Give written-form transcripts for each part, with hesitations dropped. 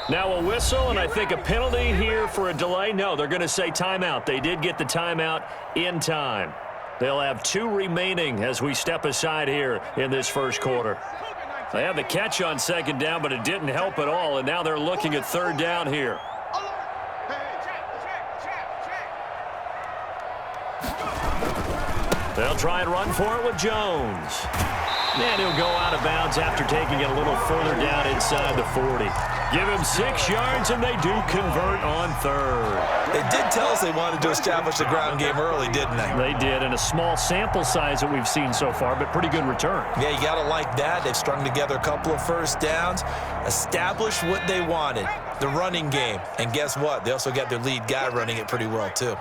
Now a whistle, and I think a penalty here for a delay. No, they're going to say timeout. They did get the timeout in time. They'll have 2 remaining as we step aside here in this first quarter. They had the catch on second down, but it didn't help at all, and now they're looking at third down here. They'll try and run for it with Jones. And he'll go out of bounds after taking it a little further down inside the 40. Give him 6 yards, and they do convert on third. They did tell us they wanted to establish the ground game early, didn't they? They did, and a small sample size that we've seen so far, but pretty good return. Yeah, you got to like that. They've strung together a couple of first downs, established what they wanted, the running game. And guess what? They also got their lead guy running it pretty well, too.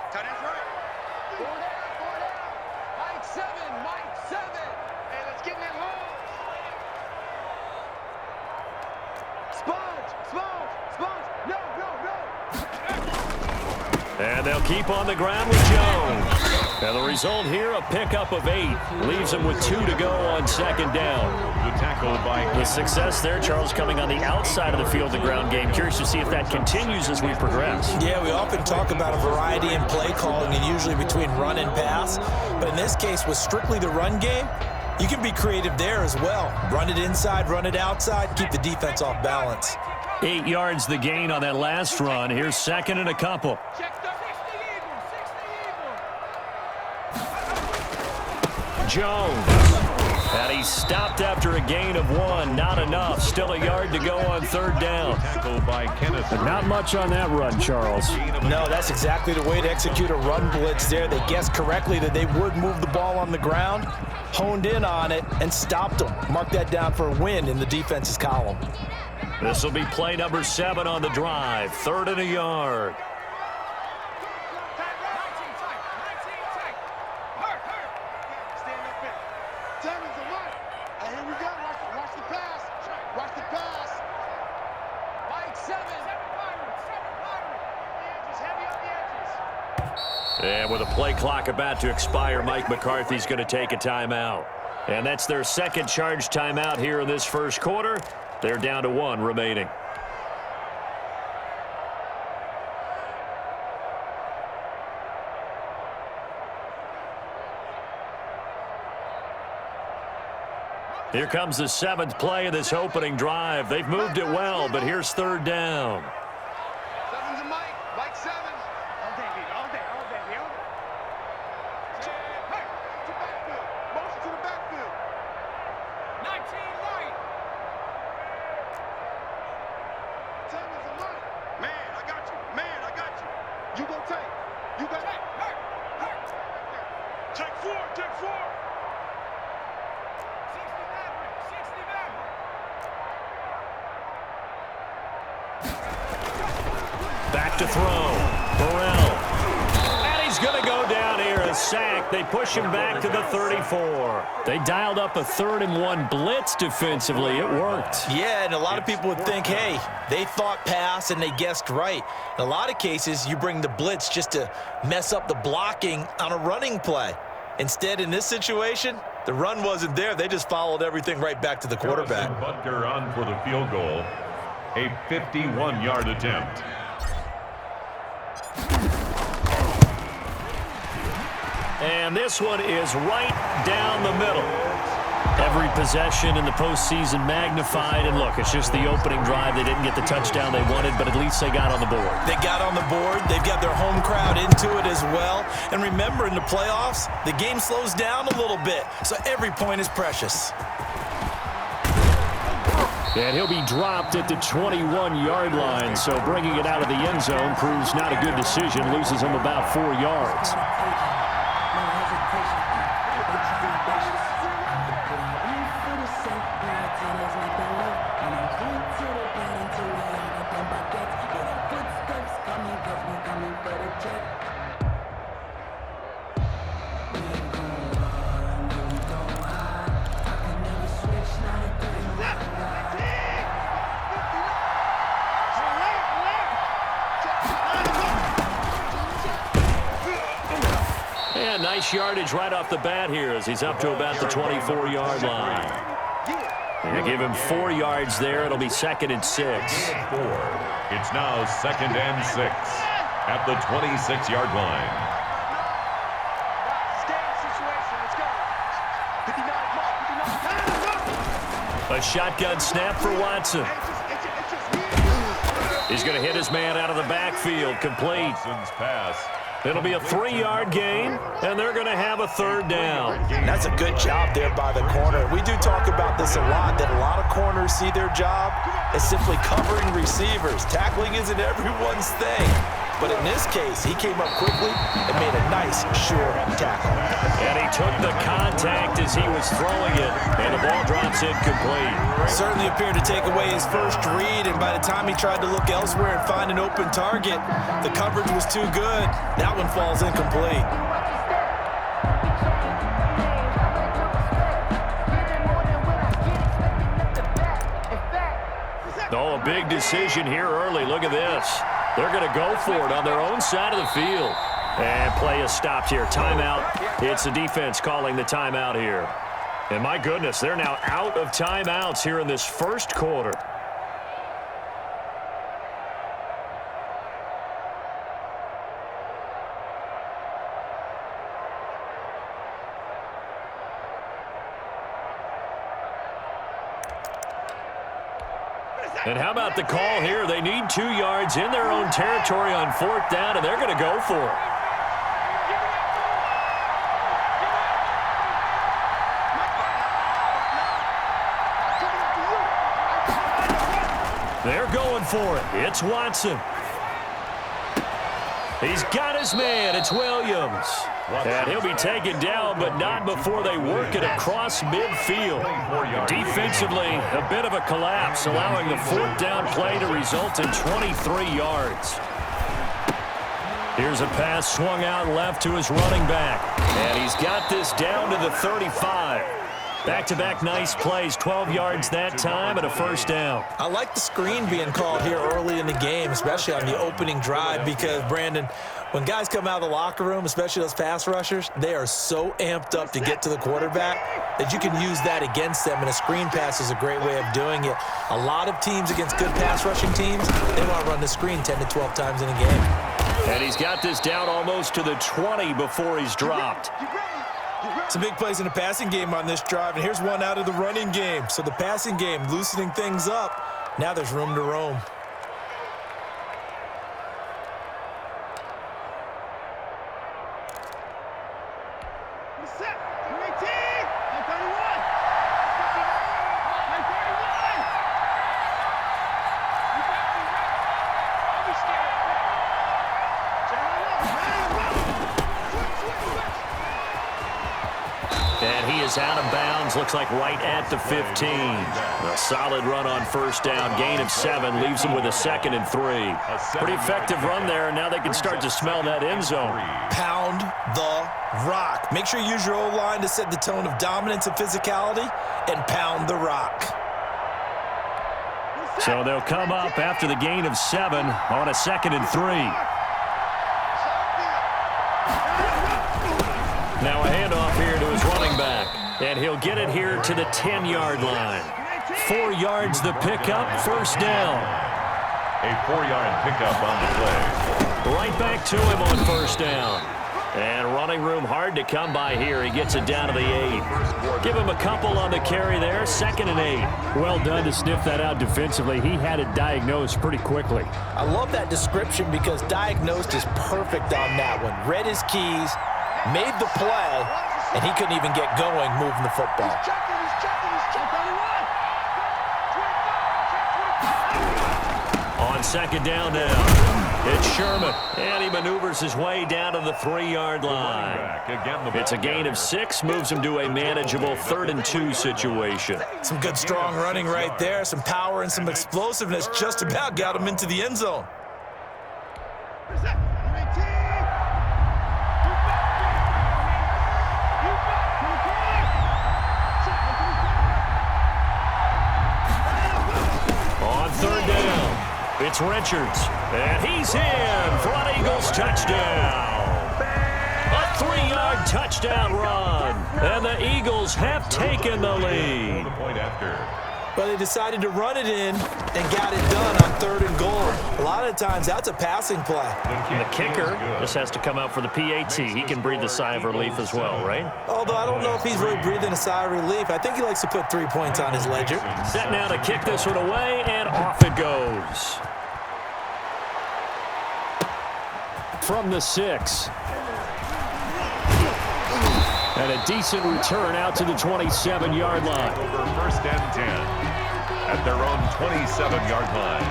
And they'll keep on the ground with Jones. And the result here, a pickup of 8. Leaves them with 2 to go on second down. The tackle by the success there, Charles, coming on the outside of the field, the ground game. Curious to see if that continues as we progress. Yeah, we often talk about a variety in play calling and usually between run and pass. But in this case, with strictly the run game, you can be creative there as well. Run it inside, run it outside, keep the defense off balance. 8 yards the gain on that last run. Here's second and a couple. Jones. And he stopped after a gain of 1. Not enough. Still a yard to go on third down. Not much on that run, Charles. No, that's exactly the way to execute a run blitz there. They guessed correctly that they would move the ball on the ground, honed in on it, and stopped them. Mark that down for a win in the defense's column. This will be play number 7 on the drive. 3rd and a yard. And with a play clock about to expire, Mike McCarthy's going to take a timeout. And that's their second charge timeout here in this first quarter. They're down to 1 remaining. Here comes the 7th play of this opening drive. They've moved it well, but here's third down. Back to throw. Burrell. And he's going to go down here. A sack. They push him back to the 34. They dialed up a 3rd and 1 blitz defensively. It worked. Yeah, and a lot of people would think, hey, they thought pass and they guessed right. In a lot of cases, you bring the blitz just to mess up the blocking on a running play. Instead, in this situation, the run wasn't there. They just followed everything right back to the quarterback. Butker on for the field goal. A 51-yard attempt. And this one is right down the middle. Every possession in the postseason magnified. And look, it's just the opening drive. They didn't get the touchdown they wanted, but at least they got on the board. They got on the board. They've got their home crowd into it as well. And remember, in the playoffs, the game slows down a little bit. So every point is precious. And he'll be dropped at the 21-yard line. So bringing it out of the end zone proves not a good decision. Loses him about 4 yards. Nice yardage right off the bat here as he's up to about the 24-yard line. They give him 4 yards there. It'll be 2nd and 6. It's now 2nd and 6 at the 26-yard line. A shotgun snap for Watson. He's going to hit his man out of the backfield. Complete. Watson's pass. It'll be a 3-yard gain, and they're going to have a 3rd down. And that's a good job there by the corner. We do talk about this a lot, that a lot of corners see their job as simply covering receivers. Tackling isn't everyone's thing. But in this case, he came up quickly and made a nice, sure tackle. And he took the contact as he was throwing it, and the ball drops incomplete. Certainly appeared to take away his first read, and by the time he tried to look elsewhere and find an open target, the coverage was too good. That one falls incomplete. Oh, a big decision here early. Look at this. They're going to go for it on their own side of the field. And play is stopped here. Timeout. It's the defense calling the timeout here. And my goodness, they're now out of timeouts here in this first quarter. And how about the call here? They need 2 yards in their own territory on 4th down, and they're going to go for it. They're going for it. It's Watson. He's got his man. It's Williams. And he'll be taken down, but not before they work it across midfield. Defensively, a bit of a collapse, allowing the 4th down play to result in 23 yards. Here's a pass swung out left to his running back. And he's got this down to the 35. Back-to-back nice plays, 12 yards that time and a 1st down. I like the screen being called here early in the game, especially on the opening drive, because, Brandon, when guys come out of the locker room, especially those pass rushers, they are so amped up to get to the quarterback that you can use that against them, and a screen pass is a great way of doing it. A lot of teams against good pass rushing teams, they want to run the screen 10 to 12 times in a game. And he's got this down almost to the 20 before he's dropped. Some big plays in the passing game on this drive, and here's one out of the running game. So the passing game loosening things up. Now there's room to roam. And he is out of bounds, looks like right at the 15. A solid run on 1st down, gain of 7, leaves him with a 2nd and 3. Pretty effective run there, and now they can start to smell that end zone. Pound the rock. Make sure you use your O-line to set the tone of dominance and physicality, and pound the rock. So they'll come up after the gain of 7 on a 2nd and 3. Now a handoff here to his running back, and he'll get it here to the 10-yard line. 4 yards the pickup, 1st down. A 4-yard pickup on the play. Right back to him on 1st down. And running room hard to come by here. He gets it down to the 8. Give him a couple on the carry there, 2nd and 8. Well done to sniff that out defensively. He had it diagnosed pretty quickly. I love that description because diagnosed is perfect on that one. Read his keys, made the play, and he couldn't even get going moving the football. On 2nd down now, it's Sherman, and he maneuvers his way down to the 3-yard line. It's a gain of 6, moves him to a manageable 3rd and 2 situation. Some good strong running right there, some power and some explosiveness just about got him into the end zone. On 3rd down, it's Richards, and he's in for an Eagles touchdown. A 3-yard touchdown run, and the Eagles have taken the lead. Well, they decided to run it in and got it done on 3rd and goal. A lot of times, that's a passing play. And the kicker just has to come out for the PAT. He can breathe a sigh of relief as well, right? Although I don't know if he's really breathing a sigh of relief. I think he likes to put 3 points on his ledger. Set now to kick this one away, and off it goes. From the 6. And a decent return out to the 27-yard line. Over 1st and 10 at their own 27-yard line.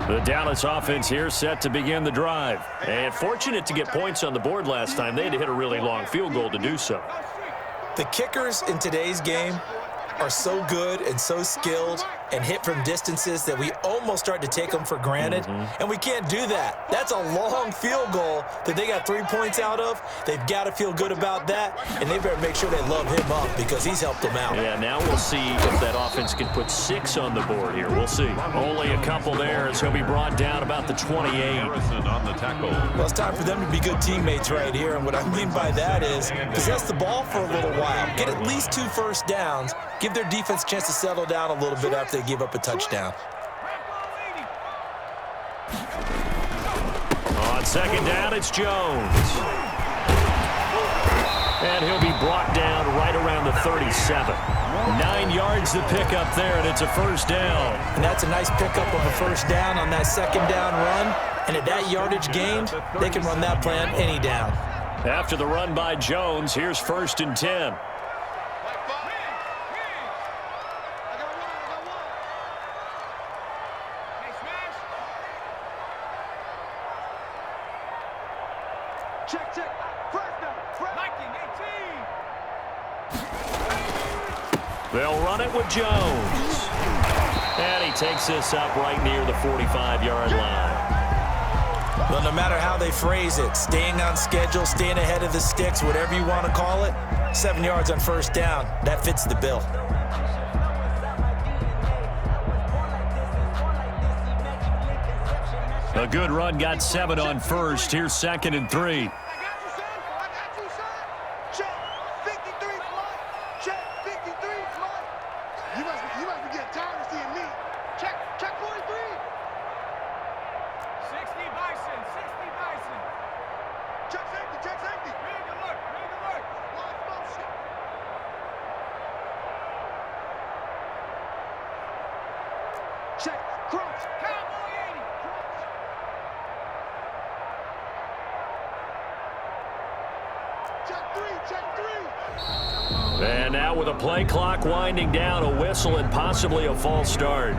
The Dallas offense here set to begin the drive. And fortunate to get points on the board last time. They had to hit a really long field goal to do so. The kickers in today's game are so good and so skilled and hit from distances that we almost start to take them for granted, and we can't do that. That's a long field goal that they got 3 points out of. They've got to feel good about that, and they better make sure they love him up because he's helped them out. Yeah, now we'll see if that offense can put 6 on the board here. We'll see. Only a couple there as he'll be brought down about the 28. Harrison on the tackle. Well, it's time for them to be good teammates right here, and what I mean by that is possess the ball for a little while. Get at least 2 first downs. Give their defense a chance to settle down a little bit after they give up a touchdown. On 2nd down, it's Jones. And he'll be brought down right around the 37. 9 yards to pick up there, and it's a first down. And that's a nice pickup of a first down on that 2nd down run. And at that yardage gained, they can run that play on any down. After the run by Jones, here's 1st and 10. They'll run it with Jones. And he takes this up right near the 45-yard line. Well, no matter how they phrase it, staying on schedule, staying ahead of the sticks, whatever you want to call it, 7 yards on first down, that fits the bill. A good run got 7 on first. Here's 2nd and 3. And now with a play clock winding down, a whistle and possibly a false start.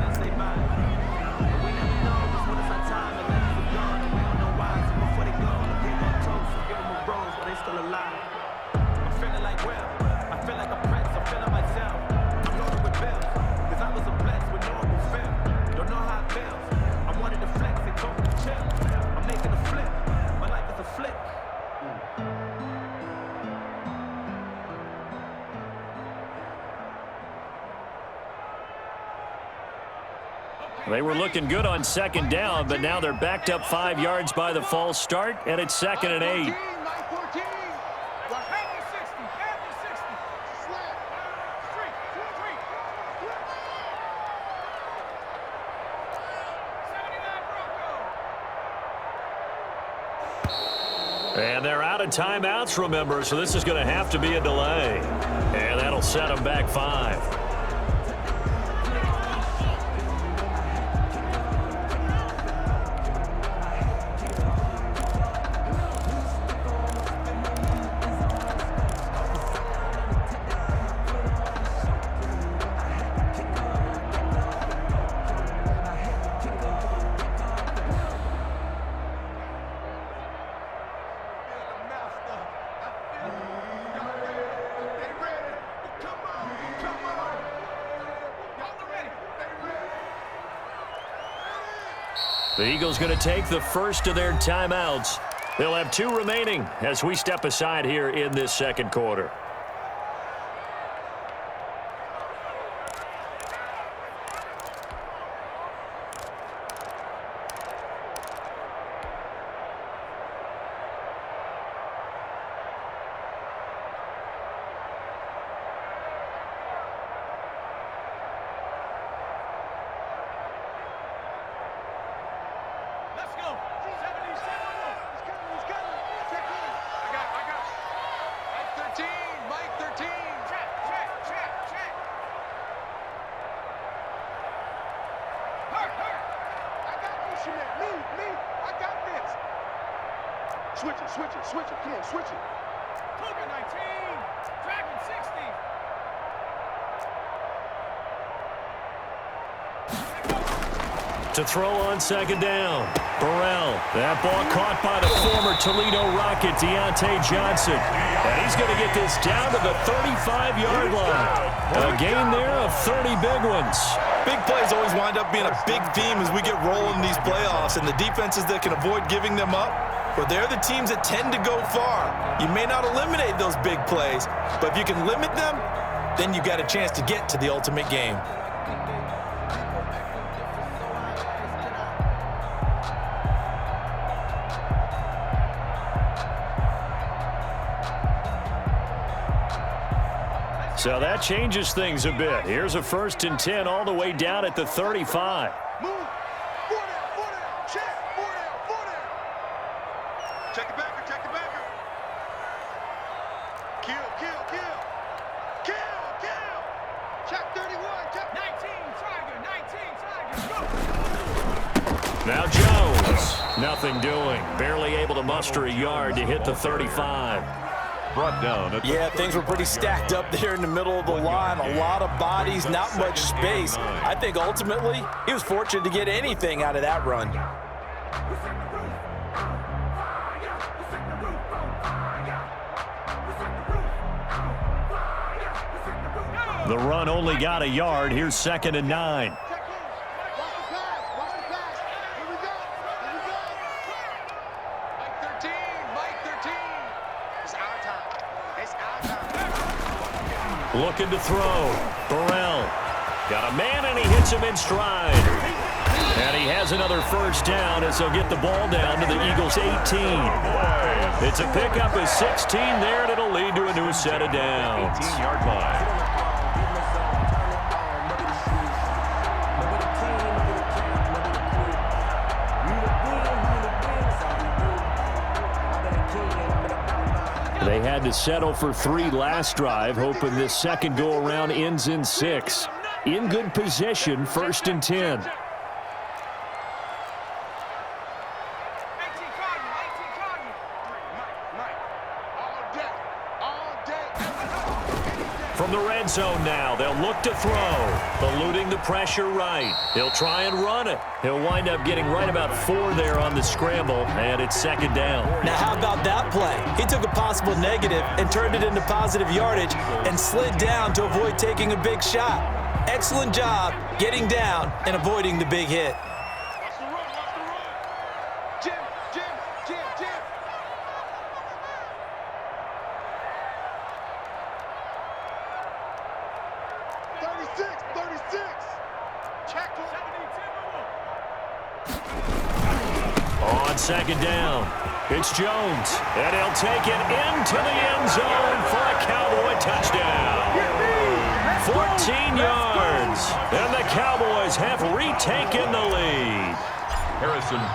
They were looking good on 2nd down, but now they're backed up 5 yards by the false start, and it's 2nd and 8. And they're out of timeouts, remember, so this is going to have to be a delay. And that'll set them back 5. The Eagles going to take the first of their timeouts. They'll have 2 remaining as we step aside here in this 2nd quarter. Switch it, switch it, switch it. Come on, switch it. Cougar 19, Dragon 60. To throw on second down. Burrell. That ball caught by the former Toledo Rocket, Deontay Johnson. And he's going to get this down to the 35-yard line. A gain there of 30 big ones. Big plays always wind up being a big theme as we get rolling in these playoffs, and the defenses that can avoid giving them up, well, they're the teams that tend to go far. You may not eliminate those big plays, but if you can limit them, then you got a chance to get to the ultimate game. So that changes things a bit. Here's a 1st and 10 all the way down at the 35. Move. 4 down, check. 4 down. Check the backer, check the backer. Kill. Check 31, check. 19 Tiger, go. Now Jones. Nothing doing. Barely able to muster a yard to hit the 35. Brought down. Yeah, things were pretty stacked up there in the middle of the line. A lot of bodies, not much space. I think ultimately he was fortunate to get anything out of that run. The run only got a yard. Here's 2nd and 9. Looking to throw. Burrell. Got a man, and he hits him in stride. And he has another 1st down as he'll get the ball down to the Eagles' 18. It's a pickup of 16 there, and it'll lead to a new set of downs. 18-yard line. They had to settle for 3 last drive, hoping this second go-around ends in 6. In good position, 1st and 10. From the red zone now, they'll look to throw. Eluding the pressure right. He'll try and run it. He'll wind up getting right about 4 there on the scramble, and it's 2nd down. Now, how about that play? He took a possible negative and turned it into positive yardage and slid down to avoid taking a big shot. Excellent job getting down and avoiding the big hit. Watch the run. Jim. 36. Check. On 2nd down, it's Jones, and he'll take it into the end zone for a Cowboy touchdown. 14 yards, and the Cowboys have retaken the lead.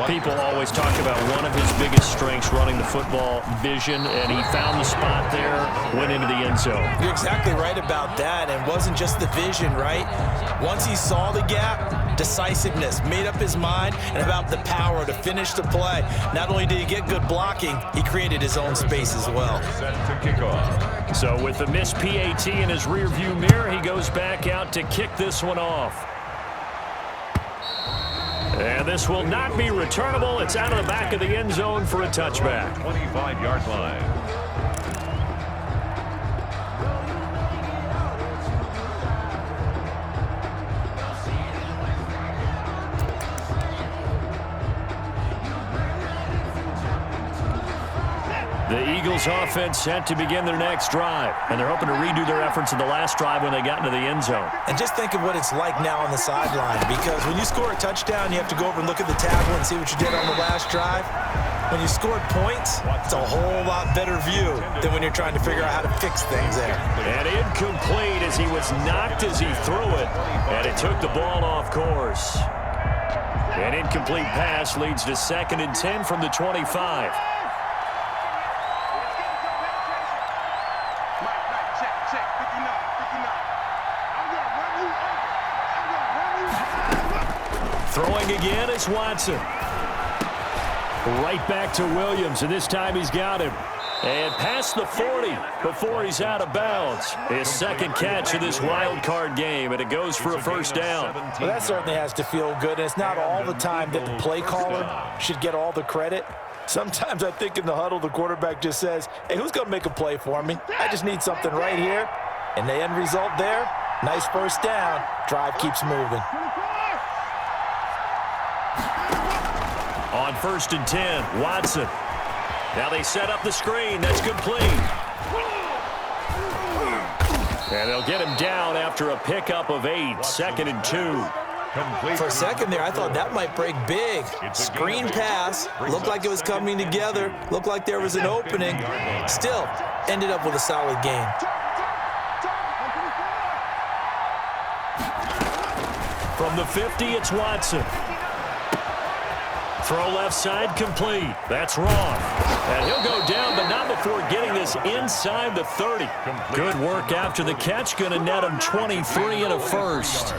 People always talk about one of his biggest strengths running the football, vision, and he found the spot there, went into the end zone. You're exactly right about that, and it wasn't just the vision, right? Once he saw the gap, decisiveness, made up his mind, and about the power to finish the play. Not only did he get good blocking, he created his own space as well. Set to kick off. So with the missed PAT in his rearview mirror, he goes back out to kick this one off. And this will not be returnable. It's out of the back of the end zone for a touchback. 25-yard line. The Eagles offense set to begin their next drive, and they're hoping to redo their efforts in the last drive when they got into the end zone. And just think of what it's like now on the sideline, because when you score a touchdown, you have to go over and look at the tablet and see what you did on the last drive. When you scored points, it's a whole lot better view than when you're trying to figure out how to fix things there. And incomplete as he was knocked as he threw it, and it took the ball off course. An incomplete pass leads to 2nd and 10 from the 25. Throwing again is Watson. Right back to Williams, and this time he's got him. And past the 40 before he's out of bounds. His second catch of this wild card game, and it goes for a first down. Well, that certainly has to feel good, and it's not all the time that the play caller should get all the credit. Sometimes I think in the huddle, the quarterback just says, hey, who's going to make a play for me? I just need something right here. And the end result there, nice first down. Drive keeps moving. On 1st and 10, Watson. Now they set up the screen. That's complete. And they'll get him down after a pickup of 8. 2nd and 2. For a second there, I thought that might break big. Screen pass. Looked like it was coming together. Looked like there was an opening. Still, ended up with a solid game. From the 50, it's Watson. Throw left side, complete. That's wrong. And he'll go down, but not before getting this inside the 30. Good work after the catch. Going to net him 23 and a first.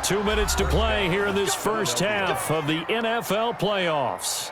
2 minutes to play here in this first half of the NFL playoffs.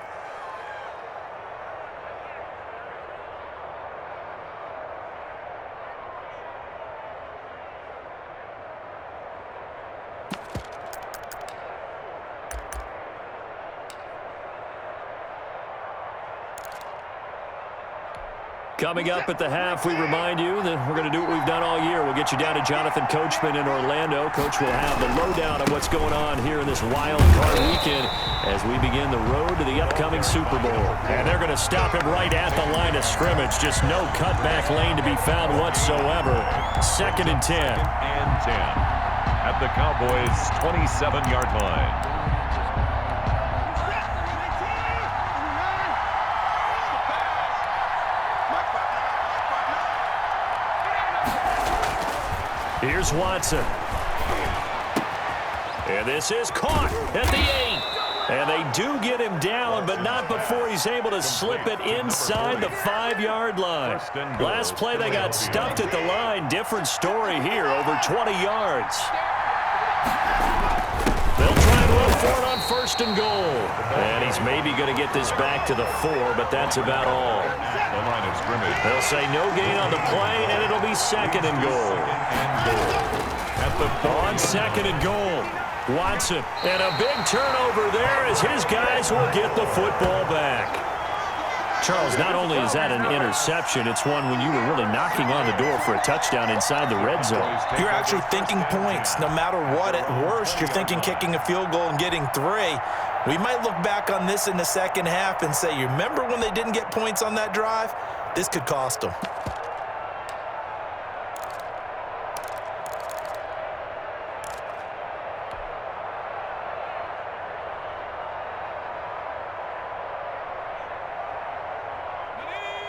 Coming up at the half, we remind you that we're going to do what we've done all year. We'll get you down to Jonathan Coachman in Orlando. Coach will have the lowdown on what's going on here in this wild card weekend as we begin the road to the upcoming Super Bowl. And they're going to stop him right at the line of scrimmage. Just no cutback lane to be found whatsoever. 2nd and 10. And 10 at the Cowboys' 27-yard line. Here's Watson. And this is caught at the 8. And they do get him down, but not before he's able to slip it inside the 5-yard line. Last play, they got stuffed at the line. Different story here, over 20 yards. They'll try and look for it on 1st and goal. And he's maybe going to get this back to the 4, but that's about all. The line of scrimmage. They'll say no gain on the play, and it'll be 2nd and goal. At the On 2nd and goal, Watson. And a big turnover there as his guys will get the football back. Charles, not only is that an interception, it's one when you were really knocking on the door for a touchdown inside the red zone. You're actually thinking points. No matter what, at worst, you're thinking kicking a field goal and getting 3. We might look back on this in the second half and say, you remember when they didn't get points on that drive? This could cost them.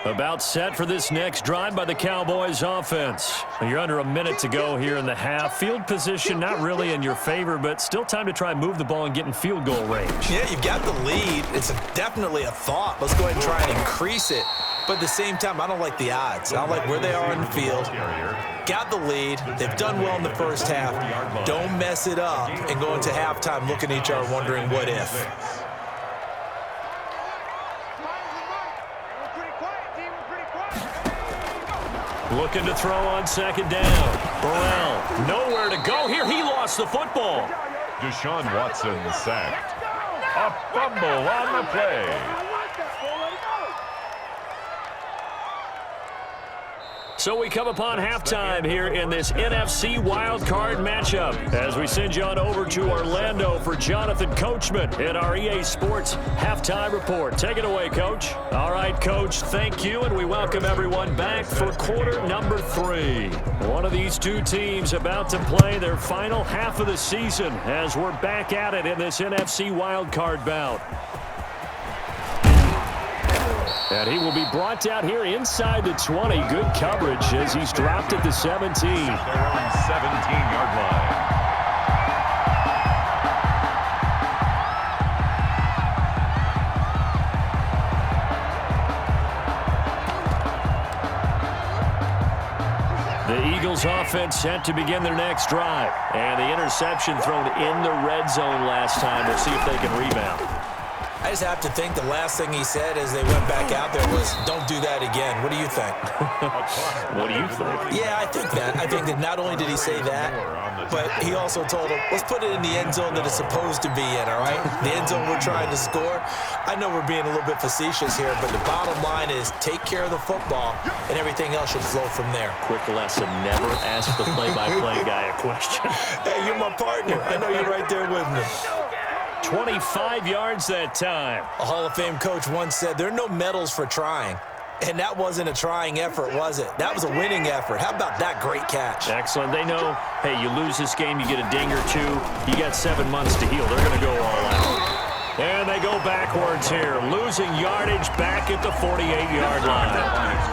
About set for this next drive by the Cowboys offense. You're under a minute to go here in the half. Field position not really in your favor, but still time to try and move the ball and get in field goal range. Yeah, you've got the lead. It's definitely a thought. Let's go ahead and try and increase it. But at the same time, I don't like the odds. I don't like where they are in the field. Got the lead. They've done well in the first half. Don't mess it up and go into halftime looking at each other wondering what if. Looking to throw on 2nd down. Burrell, nowhere to go here. He lost the football. Deshaun Watson sacked. A fumble on the play. So we come upon halftime here in this NFC wildcard matchup as we send you on over to Orlando for Jonathan Coachman in our EA Sports Halftime Report. Take it away, Coach. All right, Coach, thank you, and we welcome everyone back for quarter number 3. One of these two teams about to play their final half of the season as we're back at it in this NFC wildcard bout. And he will be brought down here inside the 20. Good coverage as he's dropped at the 17. Their own 17-yard line. The Eagles offense set to begin their next drive. And the interception thrown in the red zone last time. We'll see if they can rebound. I just have to think the last thing he said as they went back out there was, don't do that again. What do you think? What do you think? Yeah, I think that. I think that not only did he say that, but he also told him, let's put it in the end zone that it's supposed to be in, all right? The end zone we're trying to score. I know we're being a little bit facetious here, but the bottom line is take care of the football, and everything else should flow from there. Quick lesson, never ask the play-by-play guy a question. Hey, you're my partner. I know you're right there with me. 25 yards that time. A Hall of Fame coach once said, there are no medals for trying. And that wasn't a trying effort, was it? That was a winning effort. How about that great catch? Excellent. They know, hey, you lose this game, you get a ding or two. You got 7 months to heal. They're going to go all out. And they go backwards here, losing yardage back at the 48-yard line.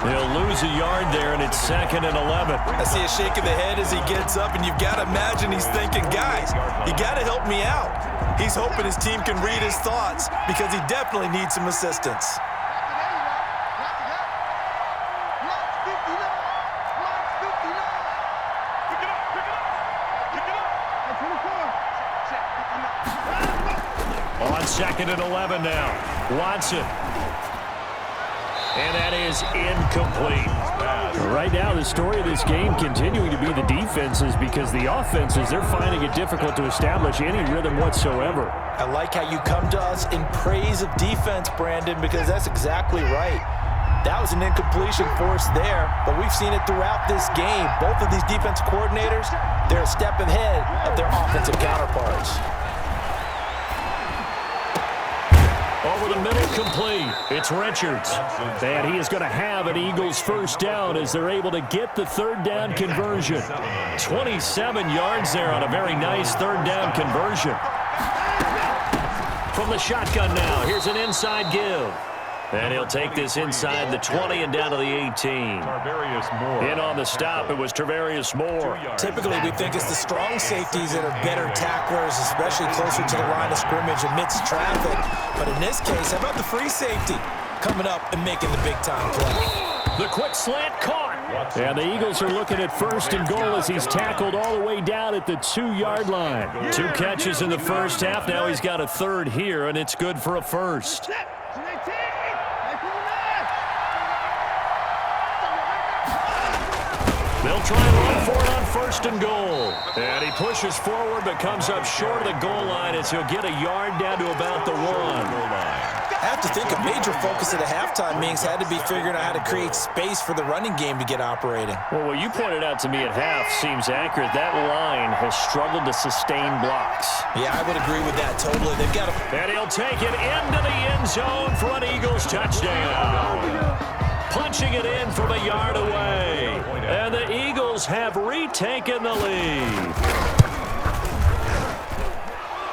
They'll lose a yard there, and it's 2nd and 11. I see a shake of the head as he gets up, and you've got to imagine he's thinking, guys, you got to help me out. He's hoping his team can read his thoughts because he definitely needs some assistance. On 2nd and 11 now. Watson. And that is incomplete. Right now, the story of this game continuing to be the defenses because the offenses, they're finding it difficult to establish any rhythm whatsoever. I like how you come to us in praise of defense, Brandon, because that's exactly right. That was an incompletion force there, but we've seen it throughout this game. Both of these defense coordinators, they're a step ahead of their offensive counterparts. Over the middle, complete. It's Richards. And he is going to have an Eagles first down as they're able to get the 3rd down conversion. 27 yards there on a very nice 3rd down conversion. From the shotgun now, here's an inside give. And he'll take this inside the 20 and down to the 18. In on the stop, it was Tarvarius Moore. Typically, we think it's the strong safeties that are better tacklers, especially closer to the line of scrimmage amidst traffic. But in this case, how about the free safety coming up and making the big-time play? The quick slant caught. And the Eagles are looking at 1st and goal as he's tackled all the way down at the 2-yard line. 2 catches in the first half. Now he's got a 3rd here, and it's good for a 1st. They'll try and run for it on 1st and goal. And he pushes forward but comes up short of the goal line as he'll get a yard down to about the 1. I have to think a major focus of the halftime meetings had to be figuring out how to create space for the running game to get operating. Well, what you pointed out to me at half seems accurate. That line has struggled to sustain blocks. Yeah, I would agree with that totally. They've got to... And he'll take it into the end zone for an Eagles touchdown. Punching it in from a yard away. And the Eagles have retaken the lead.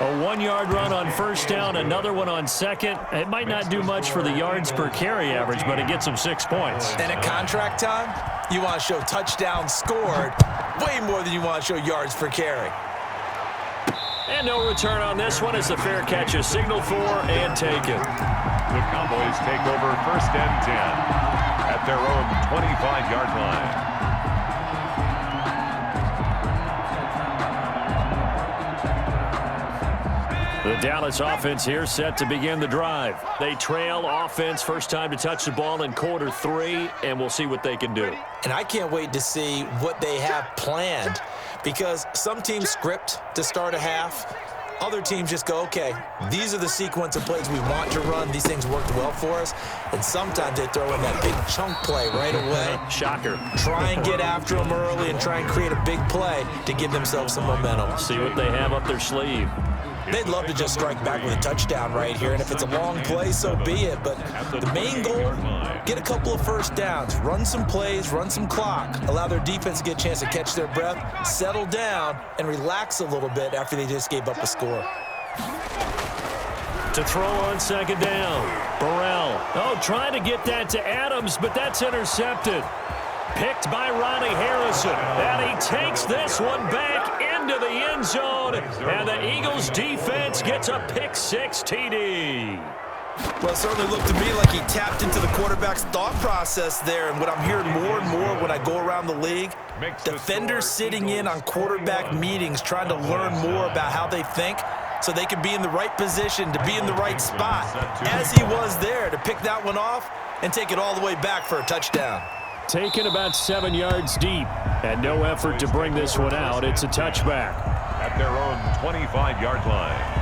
A 1-yard run on 1st down, another one on 2nd. It might not do much for the yards per carry average, but it gets them 6 points. And at contract time, you want to show touchdowns scored way more than you want to show yards per carry. And no return on this one as the fair catch is signaled for and taken. The Cowboys take over 1st and 10 at their own 25-yard line. The Dallas offense here set to begin the drive. They trail offense, first time to touch the ball in quarter 3, and we'll see what they can do. And I can't wait to see what they have planned because some teams script to start a half. Other teams just go, okay, these are the sequence of plays we want to run. These things worked well for us. And sometimes they throw in that big chunk play right away. Shocker. Try and get after them early and try and create a big play to give themselves some momentum. See what they have up their sleeve. They'd love to just strike back with a touchdown right here, and if it's a long play, so be it. But the main goal, get a couple of 1st downs, run some plays, run some clock, allow their defense to get a chance to catch their breath, settle down, and relax a little bit after they just gave up a score. To throw on 2nd down, Burrell. Oh, trying to get that to Adams, but that's intercepted. Picked by Ronnie Harrison, and he takes this one back into the end zone, and the Eagles defense gets a pick-6 TD. Well, it certainly looked to me like he tapped into the quarterback's thought process there, and what I'm hearing more and more when I go around the league, defenders sitting in on quarterback meetings trying to learn more about how they think. so they can be in the right position to be in the right spot, as he was there to pick that one off and take it all the way back for a touchdown. Taken about 7 yards deep, and no effort to bring this one out. It's a touchback. At their own 25-yard line.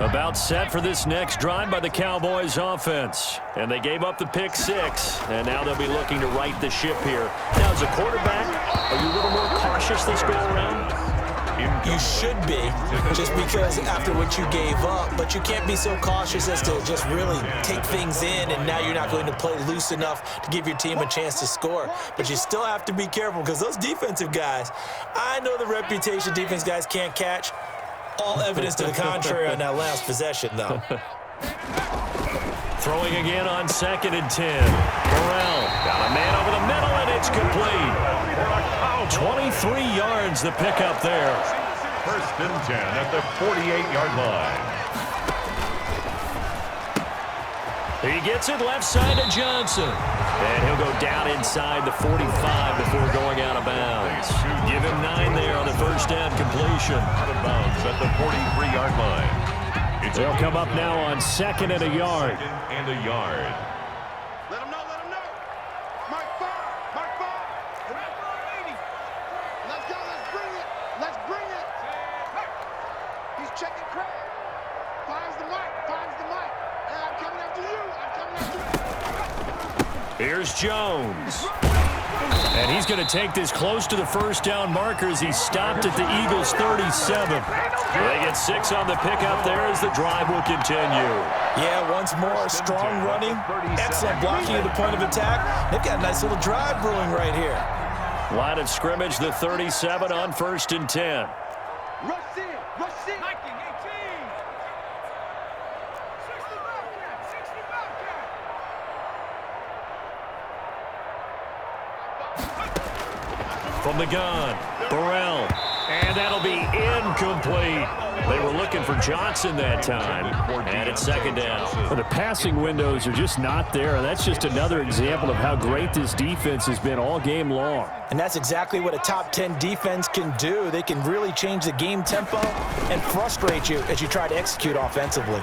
About set for this next drive by the Cowboys offense. And they gave up the pick 6, and now they'll be looking to right the ship here. Now, as a quarterback, are you a little more cautious this go around? You should be, just because after what you gave up, but you can't be so cautious as to just really take things in, and now you're not going to play loose enough to give your team a chance to score. But you still have to be careful, because those defensive guys, I know the reputation defense guys can't catch. All evidence to the contrary on that last possession, though. Throwing again on 2nd and 10. Burrell got a man over the middle, and it's complete. 23 yards the pickup there. 1st and 10 at the 48-yard line. He gets it left side to Johnson. And he'll go down inside the 45 before going out of bounds. Give him 9 there on the 1st down completion. Out of bounds at the 43-yard line. They'll come up now on 2nd and a yard. 2nd and a yard. Let him know, let him know. Mark 5, Mark 5. Let's go, let's bring it. Let's bring it. He's checking Craig. Finds the mic, finds the mic. And I'm coming after you, I'm coming after you. Here's Jones. And he's going to take this close to the 1st down marker as he stopped at the Eagles' 37. They get 6 on the pickup there as the drive will continue. Yeah, once more, strong running, excellent blocking at the point of attack. They've got a nice little drive brewing right here. Line of scrimmage, the 37 on 1st and 10. Rush in, rush in. 19, 18. 60 Bobcat, 60 Bobcat. From the gun, Burrell. And that'll be incomplete. They were looking for Johnson that time. And it's 2nd down. Well, the passing windows are just not there. That's just another example of how great this defense has been all game long. And that's exactly what a top 10 defense can do. They can really change the game tempo and frustrate you as you try to execute offensively.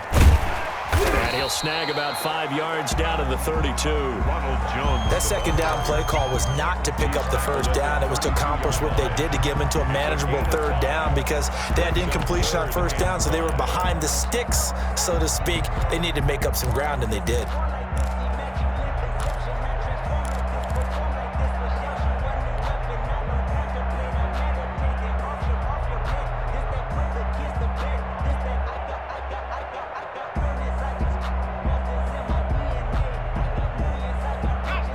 And he'll snag about 5 yards down to the 32. Ronald Jones. That 2nd down play call was not to pick up the 1st down. It was to accomplish what they did to get them into a manageable 3rd down because they had incompletion on 1st down, so they were behind the sticks, so to speak. They needed to make up some ground, and they did.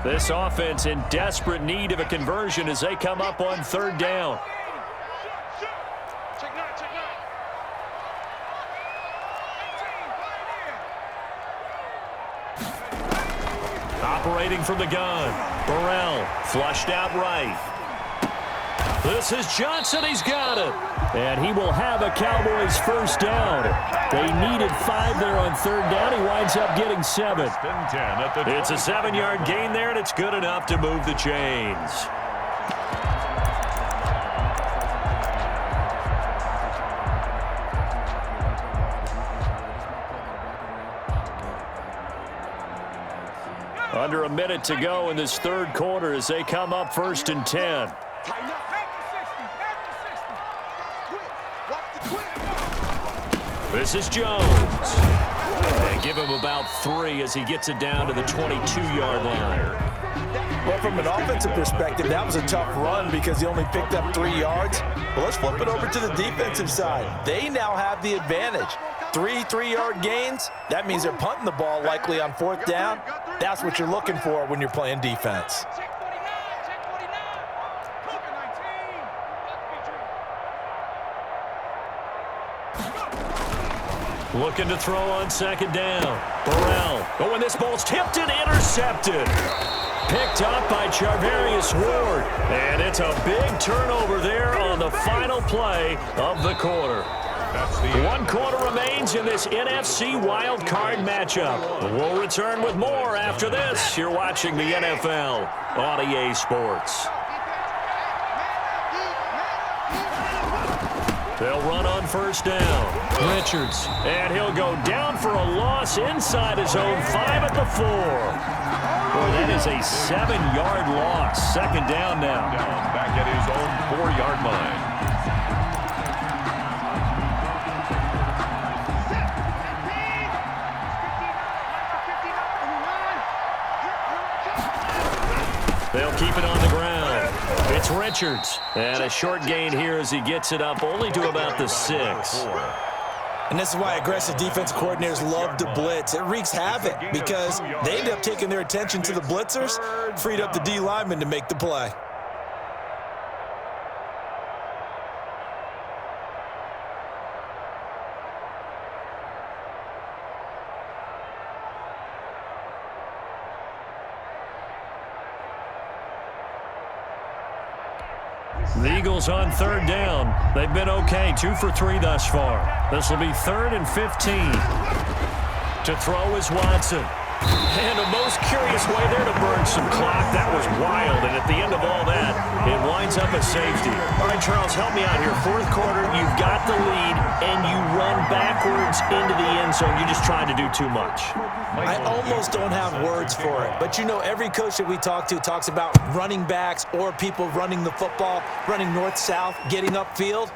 This offense in desperate need of a conversion as they come up on 3rd down. Check 9, check 9. Operating from the gun. Burrell flushed out right. This is Johnson. He's got it. And he will have a Cowboys 1st down. They needed 5 there on 3rd down. He winds up getting 7. 1st and 10 at the It's a 7-yard gain there, and it's good enough to move the chains. Under a minute to go in this 3rd quarter as they come up 1st and 10. Tighten up. Watch the twin. This is Jones. They give him about 3 as he gets it down to the 22-yard line. Well, from an offensive perspective, that was a tough run because he only picked up 3 yards. Well, let's flip it over to the defensive side. They now have the advantage. 3 3-yard gains, that means they're punting the ball likely on 4th down. That's what you're looking for when you're playing defense. Check 49, check 49. Cougar 19. Looking to throw on 2nd down. Burrell. Oh, and this ball's tipped and intercepted. Picked up by Charvarius Ward. And it's a big turnover there on the final play of the quarter. One quarter remains in this NFC wild card matchup. We'll return with more after this. You're watching the NFL on EA Sports. They'll run on first down. Richards. And he'll go down for a loss inside his own 5 at the 4. Boy, that is a 7-yard loss. Second down now. Back at his own 4-yard line. They'll keep it on the ground. It's Richards. And a short gain here as he gets it up only to about the 6. And this is why aggressive defense coordinators love to blitz. It wreaks havoc because they end up taking their attention to the blitzers, freed up the D lineman to make the play. The Eagles on third down. They've been okay, 2 for 3 thus far. This will be 3rd and 15. To throw is Watson. And a most curious way there to burn some clock. That was wild, and at the end of all that, it winds up a safety. All right, Charles, help me out here. Fourth quarter, you've got the lead, and you run backwards into the end zone. You just tried to do too much. I almost don't have words for it, but you know every coach that we talk to talks about running backs or people running the football, running north-south, getting upfield.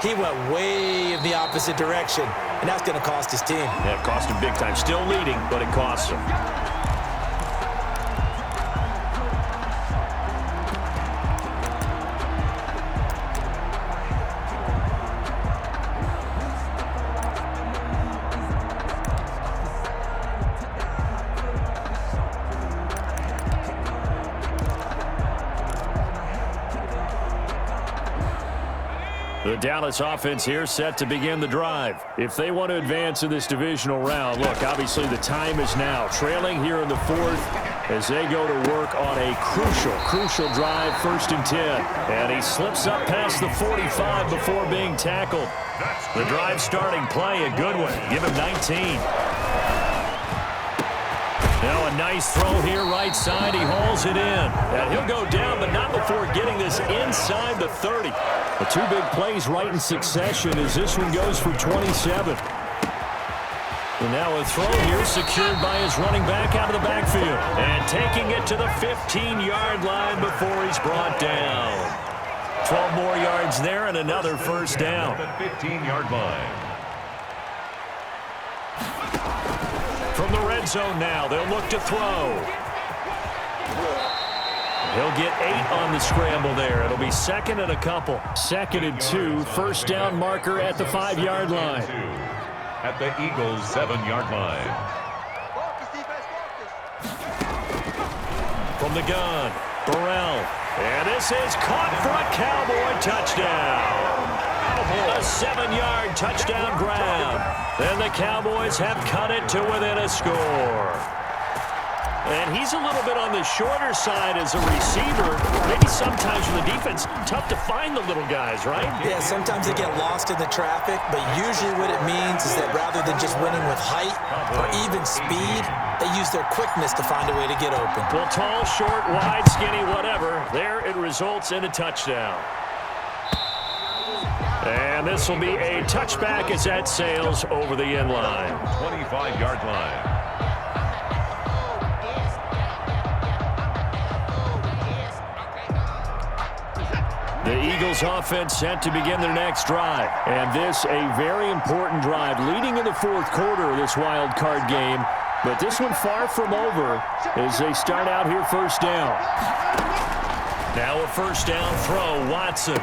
He went way in the opposite direction, and that's going to cost his team. Yeah, it cost him big time. Still leading, but it costs him. The Dallas offense here set to begin the drive. If they want to advance in this divisional round, look, obviously the time is now. Trailing here in the 4th as they go to work on a crucial drive, 1st and 10. And he slips up past the 45 before being tackled. The drive starting play, a good one. Give him 19. Now a nice throw here right side. He hauls it in. And he'll go down, but not before getting this inside the 30. The 2 big plays right in succession as this one goes for 27. And now a throw here secured by his running back out of the backfield. And taking it to the 15-yard line before he's brought down. 12 more yards there and another first down. The 15-yard line. From the red zone now, they'll look to throw. He'll get 8 on the scramble there. It'll be 2nd and a couple. 2nd and 2, first down marker at the 5-yard line. At the Eagles' 7-yard line. From the gun, Burrell. And this is caught for a Cowboy touchdown. A 7-yard touchdown grab. And the Cowboys have cut it to within a score. And he's a little bit on the shorter side as a receiver. Maybe sometimes for the defense, tough to find the little guys, right? Yeah, sometimes they get lost in the traffic, but usually what it means is that rather than just winning with height or even speed, they use their quickness to find a way to get open. Well, tall, short, wide, skinny, whatever. There it results in a touchdown. And this will be a touchback as that sails over the end line. 25-yard line. The Eagles offense set to begin their next drive. And this a very important drive leading in the 4th quarter of this wild card game. But this one far from over as they start out here first down. Now a first down throw, Watson.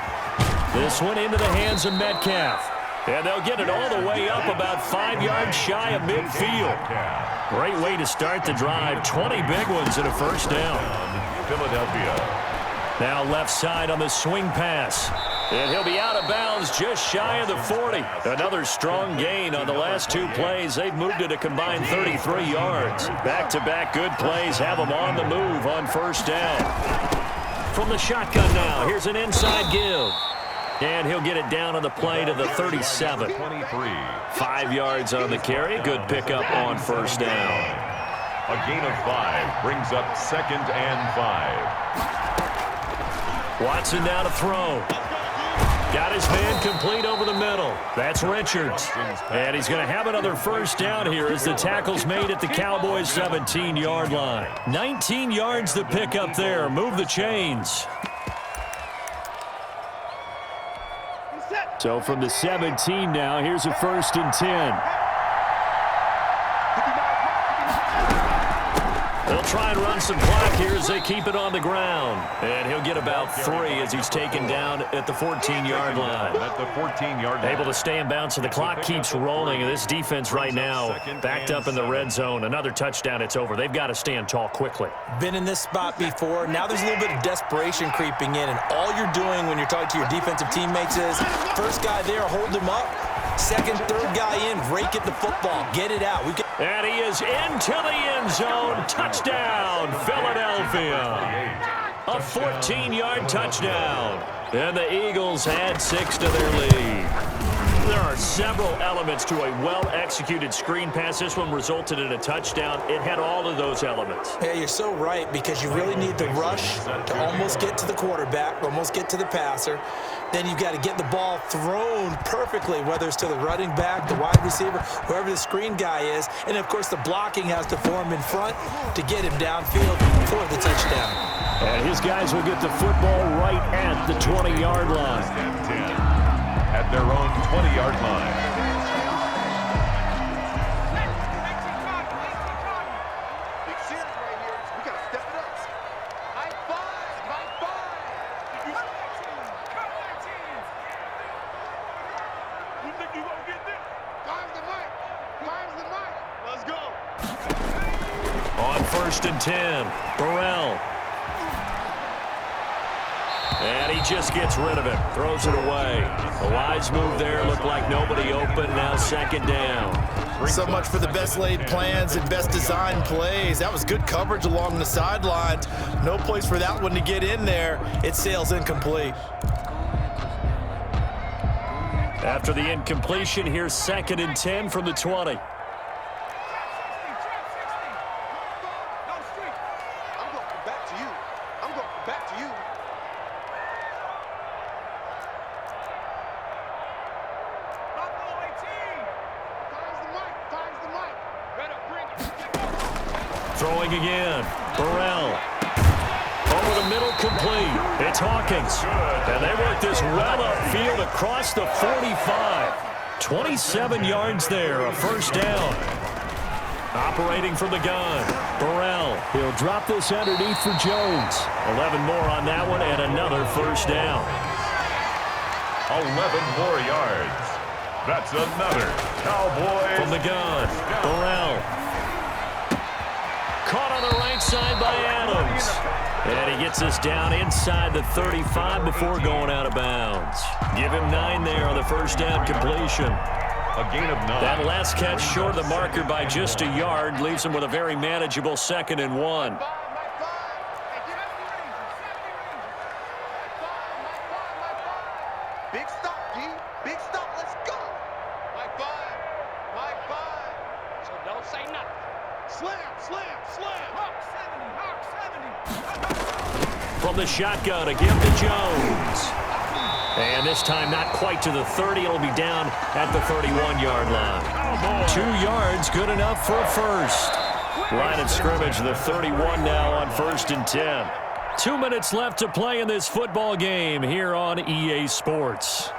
This one into the hands of Metcalf. And they'll get it all the way up about 5 yards shy of midfield. Great way to start the drive. 20 big ones in a first down. Philadelphia. Now left side on the swing pass. And he'll be out of bounds just shy of the 40. Another strong gain on the last 2 plays. They've moved it a combined 33 yards. Back-to-back good plays have them on the move on first down. From the shotgun now, here's an inside give. And he'll get it down on the play to the 37. 23. 5 yards on the carry. Good pickup on first down. A gain of 5 brings up 2nd and 5. Watson now to throw. Got his man complete over the middle. That's Richards. And he's going to have another first down here as the tackle's made at the Cowboys' 17-yard line. 19 yards to pick up there. Move the chains. So from the 17 now, here's a 1st and 10. They'll try and run some clock here as they keep it on the ground. And he'll get about 3 as he's taken down at the 14-yard line. At the 14-yard line. Able to stay in bounds, so the clock keeps rolling. And this defense right now backed up in the red zone. Another touchdown, it's over. They've got to stand tall quickly. Been in this spot before. Now there's a little bit of desperation creeping in, and all you're doing when you're talking to your defensive teammates is first guy there, hold him up. Second, third guy in, rake at the football. Get it out. And he is into the end zone. Touchdown, Philadelphia. A 14-yard touchdown. And the Eagles add 6 to their lead. There are several elements to a well-executed screen pass. This one resulted in a touchdown. It had all of those elements. Yeah, you're so right, because you really need the rush to almost get to the quarterback, almost get to the passer. Then you've got to get the ball thrown perfectly, whether it's to the running back, the wide receiver, whoever the screen guy is. And, of course, the blocking has to form in front to get him downfield for the touchdown. And his guys will get the football right at the 20-yard line. At their own 20-yard line. Big series right here. We got to step it up. High five. High five. You think you gonna get this? Time's the mic. Time's the mic. Let's go. On 1st and 10, Burrell. And he just gets rid of it, throws it away. A wise move there, looked like nobody open, now 2nd down. So much for the best laid plans and best designed plays. That was good coverage along the sidelines. No place for that one to get in there. It sails incomplete. After the incompletion, here's 2nd and 10 from the 20. I'm going back to you. I'm going back to you. Buffalo 18. Time's the mic. Time's the mic. Better bring it. Throwing again, Burrell. Over the middle, complete. It's Hawkins. And they work this well upfield across the 45. 27 yards there, a first down. Operating from the gun, Burrell. He'll drop this underneath for Jones. 11 more on that one, and another first down. 11 more yards. That's another Cowboys. From the gun, Burrell. Caught on the right side by Adams. And he gets us down inside the 35 before going out of bounds. Give him 9 there on the first down completion. A gain of 9. That last catch short of the marker by just a yard leaves him with a very manageable 2nd and 1. Big stop, D. Big stop. Let's go. Mike 5. Mike 5. So don't say nothing. Slam, slam, slam. Hawk 70. Hawk 70. From the shotgun, a give to Jones. And this time not quite to the 30. It'll be down at the 31-yard line. 2 yards, good enough for a first. Line of scrimmage, the 31 now on 1st and 10. 2 minutes left to play in this football game here on EA Sports.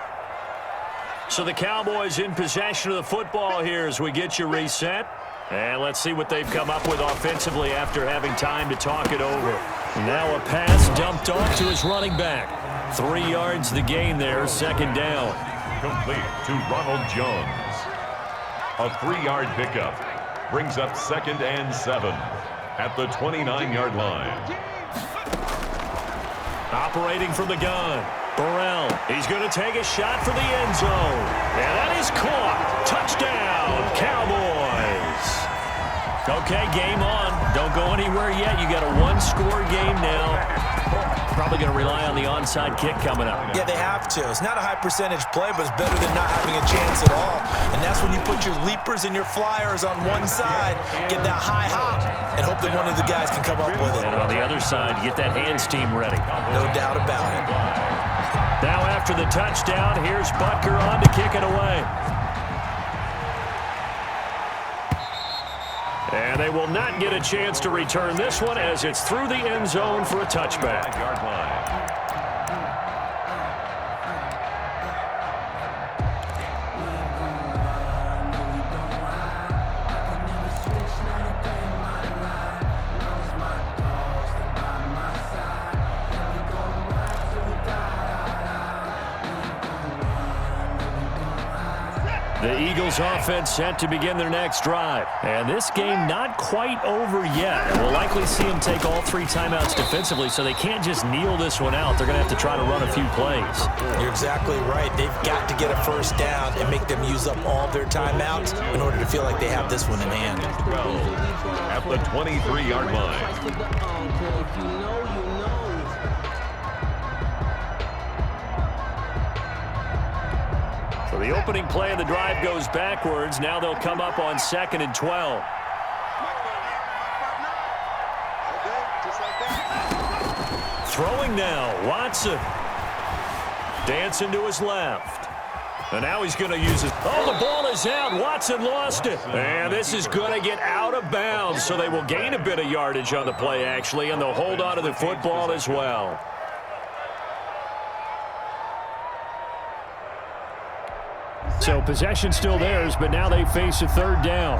So the Cowboys in possession of the football here as we get you reset. And let's see what they've come up with offensively after having time to talk it over. Now a pass dumped off to his running back. 3 yards the gain there, 2nd down. Complete to Ronald Jones. A 3-yard pickup brings up 2nd and 7 at the 29-yard line. Operating from the gun, Burrell. He's going to take a shot for the end zone. And that is caught. Touchdown, Cowboys. Okay, game on. Don't go anywhere yet. You got a 1-score game now. Probably going to rely on the onside kick coming up. Yeah, they have to. It's not a high percentage play, but it's better than not having a chance at all. And that's when you put your leapers and your flyers on one side, get that high hop, and hope that one of the guys can come up with it. And on the other side, get that hands team ready. No doubt about it. Now after the touchdown, here's Butker on to kick it away. And they will not get a chance to return this one as it's through the end zone for a touchback. The Eagles offense set to begin their next drive. And this game not quite over yet. And we'll likely see them take all 3 timeouts defensively, so they can't just kneel this one out. They're going to have to try to run a few plays. You're exactly right. They've got to get a first down and make them use up all their timeouts in order to feel like they have this one in hand. 12 at the 23-yard line. So the opening play of the drive goes backwards. Now they'll come up on 2nd and 12. Throwing now, Watson. Dancing to his left. And now he's going to use his... Oh, the ball is out. Watson lost it. And this is going to get out of bounds. So they will gain a bit of yardage on the play, actually, and they'll hold on to the football as well. So possession still theirs, but now they face a 3rd down.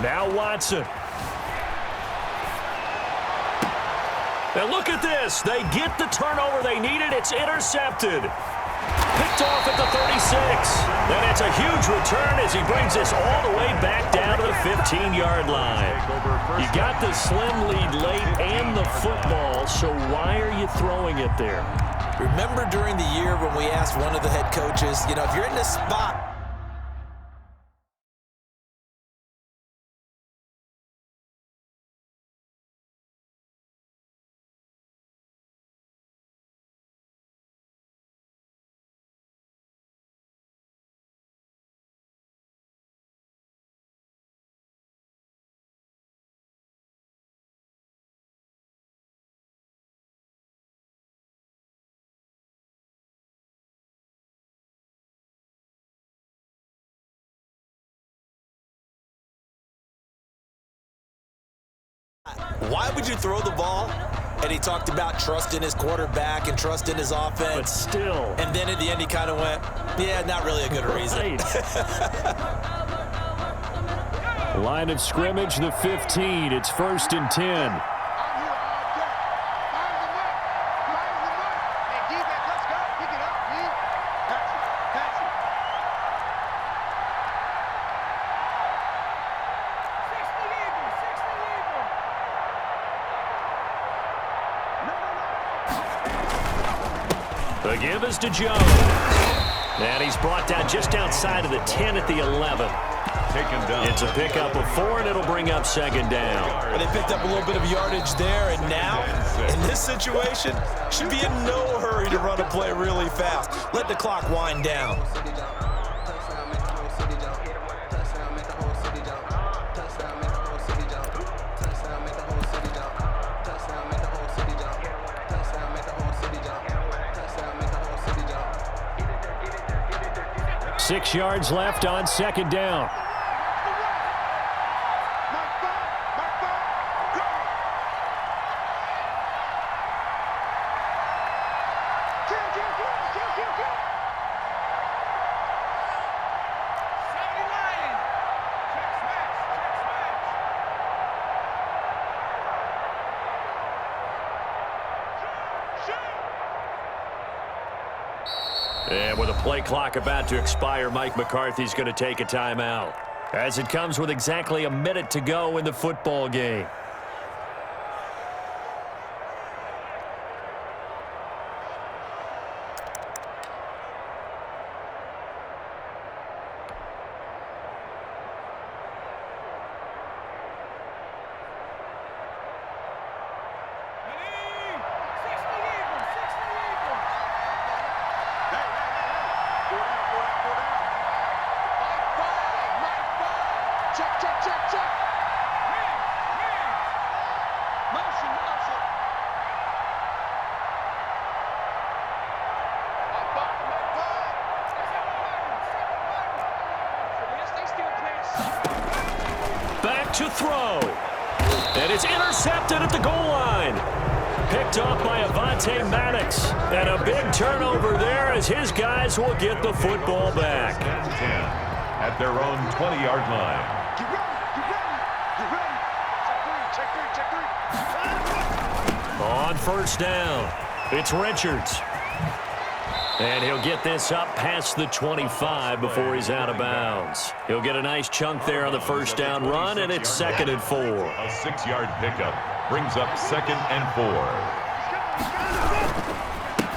Now Watson. Now look at this. They get the turnover they needed. It's intercepted. Picked off at the 36. And it's a huge return as he brings this all the way back down to the 15-yard line. You got the slim lead late and the football, so why are you throwing it there? Remember during the year when we asked one of the head coaches, if you're in this spot, why would you throw the ball? And he talked about trust in his quarterback and trust in his offense. But still. And then at the end he kind of went, yeah, not really a good reason. Line of scrimmage, the 15. It's 1st and 10. The give is to Jones. And he's brought down just outside of the 10 at the 11. Taken down. It's a pickup of 4, and it'll bring up 2nd down. Well, they picked up a little bit of yardage there, and now, in this situation, should be in no hurry to run a play really fast. Let the clock wind down. 6 yards left on 2nd down. And with a play clock about to expire, Mike McCarthy's going to take a timeout, as it comes with exactly a minute to go in the football game. Check, check, check. Motion, motion. Back to throw. And it's intercepted at the goal line. Picked off by Avonte Maddox. And a big turnover there as his guys will get the football back. 10 at their own 20-yard line. Get ready, get ready, get ready. Check three, check three, check three. On first down, it's Richards. And he'll get this up past the 25 before he's out of bounds. He'll get a nice chunk there on the first down run, and it's 2nd and 4. A 6-yard pickup brings up 2nd and 4.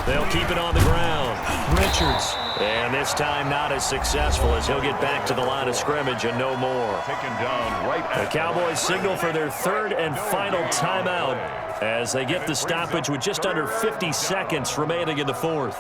They'll keep it on the ground. Richards. And this time not as successful as he'll get back to the line of scrimmage and no more. Taken down right The at Cowboys signal for their 3rd and final timeout as they get the stoppage with just under 50 seconds remaining in the 4th.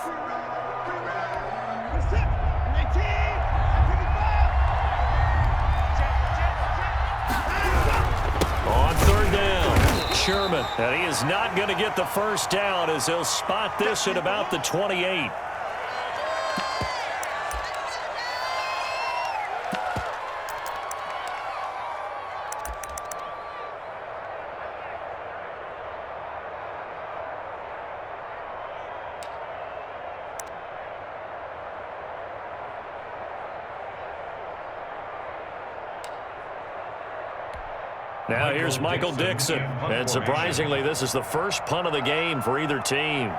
On 3rd down, Sherman. And he is not going to get the first down as he'll spot this at about the 28. Now here's Michael Dixon. And surprisingly, this is the first punt of the game for either team.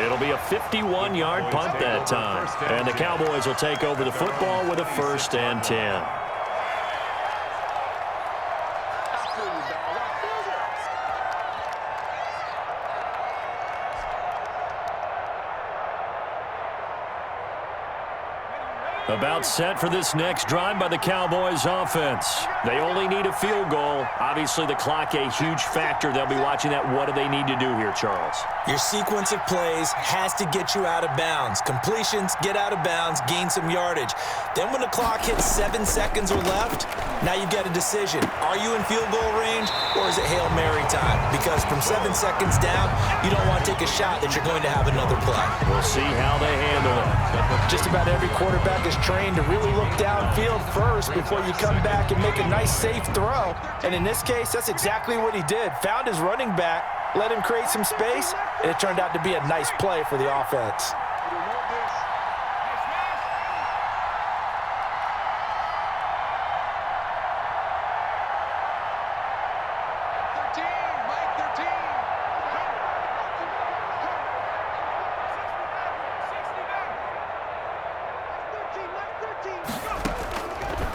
It'll be a 51-yard punt that time. And the Cowboys will take over the football with a 1st and 10. About set for this next drive by the Cowboys offense. They only need a field goal. Obviously, the clock a huge factor. They'll be watching that. What do they need to do here, Charles? Your sequence of plays has to get you out of bounds. Completions, get out of bounds, gain some yardage. Then when the clock hits 7 seconds or left, now you get a decision. Are you in field goal range or is it Hail Mary time? Because from 7 seconds down, you don't want to take a shot that you're going to have another play. We'll see how they handle it. Just about every quarterback is trained to really look downfield first before you come back and make a nice, safe throw. And in this case, that's exactly what he did. Found his running back, let him create some space, and it turned out to be a nice play for the offense.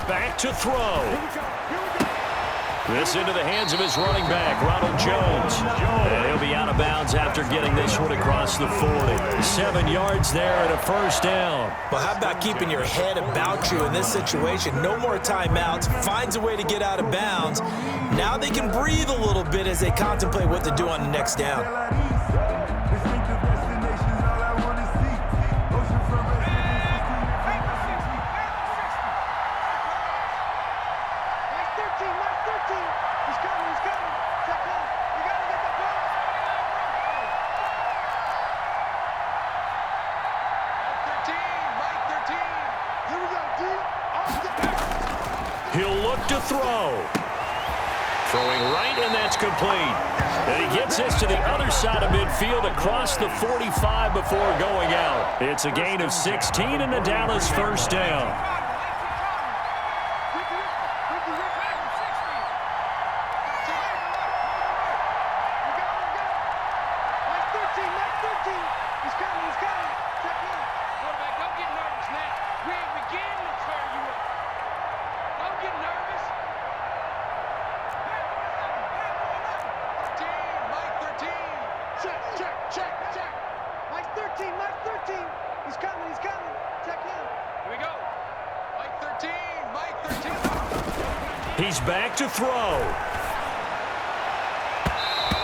Back to throw. This into the hands of his running back, Ronald Jones. And he'll be out of bounds after getting this one across the 40. 7 yards there and a first down. Well, how about keeping your head about you in this situation? No more timeouts. Finds a way to get out of bounds. Now they can breathe a little bit as they contemplate what to do on the next down. He'll look to throw. Throwing right, and that's complete. And he gets this to the other side of midfield across the 45 before going out. It's a gain of 16 and a Dallas first down. He's back to throw.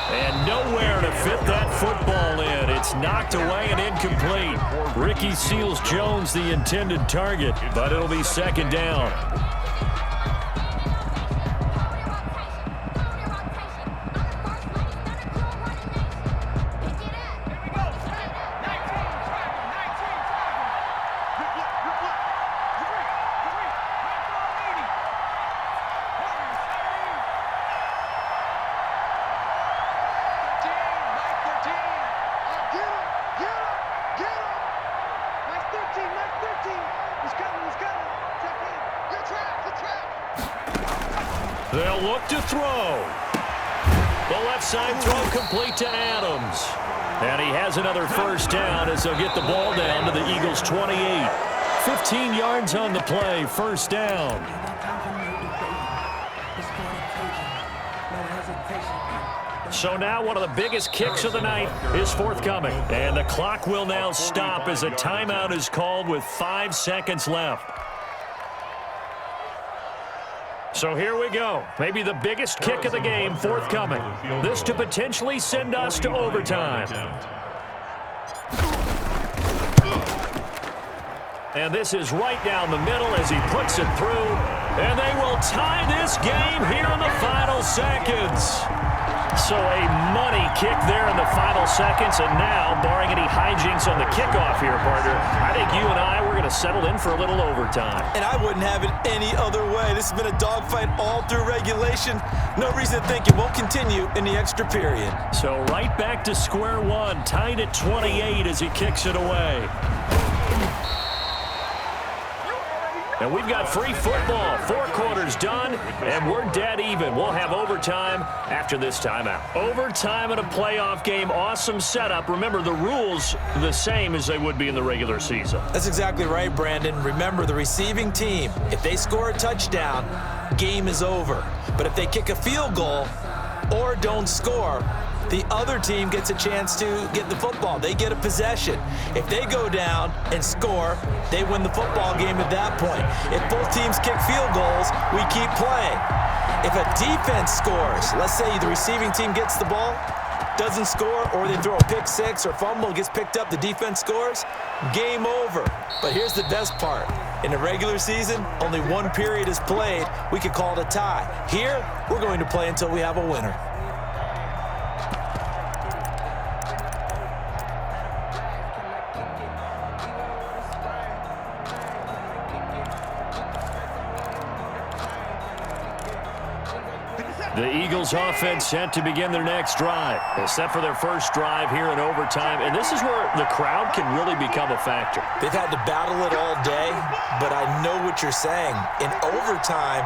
And nowhere to fit that football in. It's knocked away and incomplete. Ricky Seals-Jones the intended target, but it'll be second down. They'll look to throw. The left side throw complete to Adams. And he has another first down as they'll get the ball down to the Eagles' 28. 15 yards on the play, first down. So now one of the biggest kicks of the night is forthcoming. And the clock will now stop as a timeout is called with 5 seconds left. So here we go. Maybe the biggest kick of the game forthcoming. This to potentially send us to overtime. And this is right down the middle as he puts it through. And they will tie this game here in the final seconds. So a money kick there in the final seconds. And now, barring any hijinks on the kickoff here, partner, I think you and I, we're going to settle in for a little overtime. And I wouldn't have it any other way. This has been a dogfight all through regulation. No reason to think it won't continue in the extra period. So right back to square one, tied at 28 as he kicks it away. And we've got free football. 4 quarters done, and we're dead even. We'll have overtime after this timeout. Overtime in a playoff game. Awesome setup. Remember, the rules are the same as they would be in the regular season. That's exactly right, Brandon. Remember, the receiving team, if they score a touchdown, game is over. But if they kick a field goal or don't score, the other team gets a chance to get the football. They get a possession. If they go down and score, they win the football game at that point. If both teams kick field goals, we keep playing. If a defense scores, let's say the receiving team gets the ball, doesn't score, or they throw a pick six or fumble, gets picked up, the defense scores, game over. But here's the best part. In the regular season, only 1 period is played. We could call it a tie. Here, we're going to play until we have a winner. The Eagles offense set to begin their next drive. They're set for their first drive here in overtime, and this is where the crowd can really become a factor. They've had to battle it all day, but I know what you're saying. In overtime,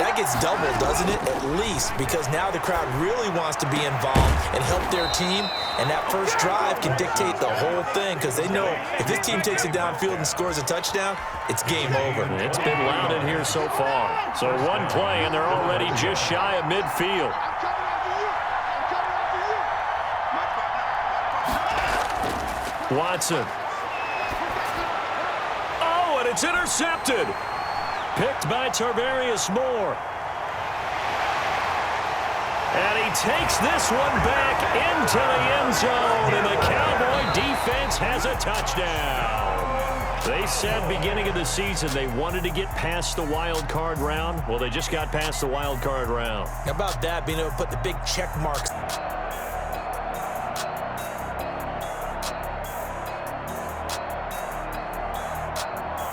that gets doubled, doesn't it? At least, because now the crowd really wants to be involved and help their team, and that first drive can dictate the whole thing because they know if this team takes it downfield and scores a touchdown, it's game over. It's been loud in here so far. So one play, and they're already just shy of midfield. Watson. Oh, and it's intercepted. Picked by Tarvarius Moore. And he takes this one back into the end zone, and the Cowboy defense has a touchdown. They said beginning of the season they wanted to get past the wild card round. Well, they just got past the wild card round. How about that, being able to put the big check marks?